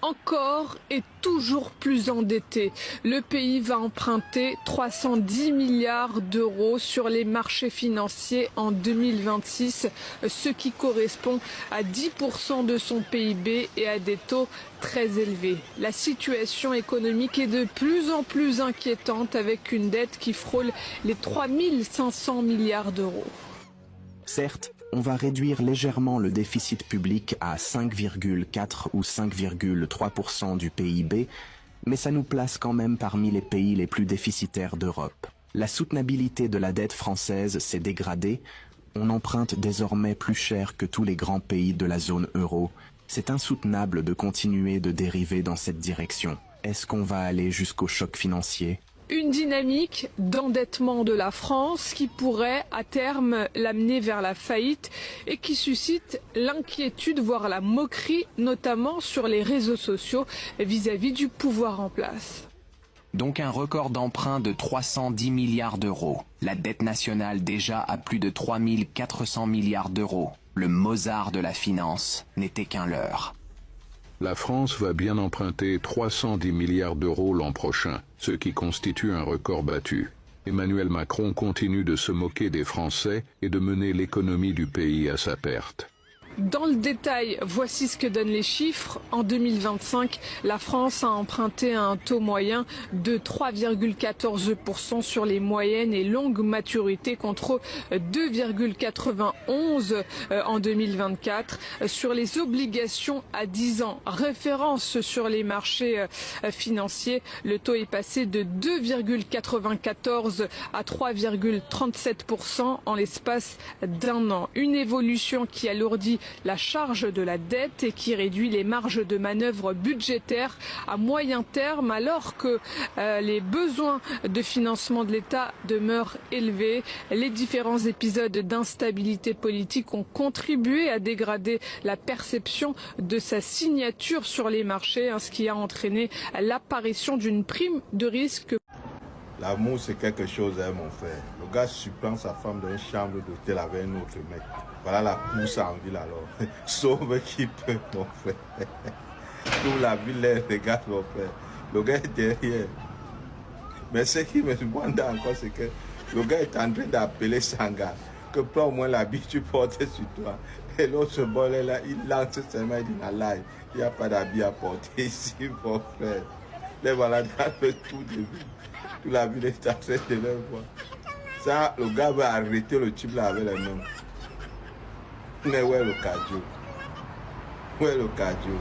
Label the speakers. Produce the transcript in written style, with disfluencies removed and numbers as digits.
Speaker 1: encore et toujours plus endetté. Le pays va emprunter 310 milliards d'euros sur les marchés financiers en 2026, ce qui correspond à 10% de son PIB et à des taux très élevés. La situation économique est de plus en plus inquiétante avec une dette qui frôle les 3 500 milliards d'euros.
Speaker 2: Certes, on va réduire légèrement le déficit public à 5,4 ou 5,3% du PIB, mais ça nous place quand même parmi les pays les plus déficitaires d'Europe. La soutenabilité de la dette française s'est dégradée, on emprunte désormais plus cher que tous les grands pays de la zone euro. C'est insoutenable de continuer de dériver dans cette direction. Est-ce qu'on va aller jusqu'au choc financier ?
Speaker 1: Une dynamique d'endettement de la France qui pourrait à terme l'amener vers la faillite et qui suscite l'inquiétude, voire la moquerie, notamment sur les réseaux sociaux vis-à-vis du pouvoir en place.
Speaker 3: Donc un record d'emprunt de 310 milliards d'euros. La dette nationale déjà à plus de 3 400 milliards d'euros. Le Mozart de la finance n'était qu'un leurre.
Speaker 4: La France va bien emprunter 310 milliards d'euros l'an prochain, ce qui constitue un record battu. Emmanuel Macron continue de se moquer des Français et de mener l'économie du pays à sa perte.
Speaker 1: Dans le détail, voici ce que donnent les chiffres. En 2025, la France a emprunté à un taux moyen de 3,14% sur les moyennes et longues maturités contre 2,91 en 2024. Sur les obligations à 10 ans, référence sur les marchés financiers, le taux est passé de 2,94 à 3,37% en l'espace d'un an. Une évolution qui alourdit la charge de la dette et qui réduit les marges de manœuvre budgétaires à moyen terme alors que les besoins de financement de l'État demeurent élevés. Les différents épisodes d'instabilité politique ont contribué à dégrader la perception de sa signature sur les marchés, ce qui a entraîné l'apparition d'une prime de risque.
Speaker 5: L'amour, c'est quelque chose, hein, mon frère. Le gars surprend sa femme dans une chambre d'hôtel avec un autre mec. Voilà la course en ville alors. Sauve qui peut, mon frère. Toute la ville les regarde, mon frère. Le gars est derrière. Mais ce qui me demande encore, c'est que le gars est en train d'appeler Sanga. Que prends au moins l'habit tu portes sur toi. Et l'autre bol là, il lance seulement, il dit la live. Il n'y a pas d'habit à porter ici, mon frère. Les voilà dans le tout début. Toute la ville est en train de leur voir. Ça, le gars va arrêter le type là avec les mains. Mais où est le cardio? Où est le cardio?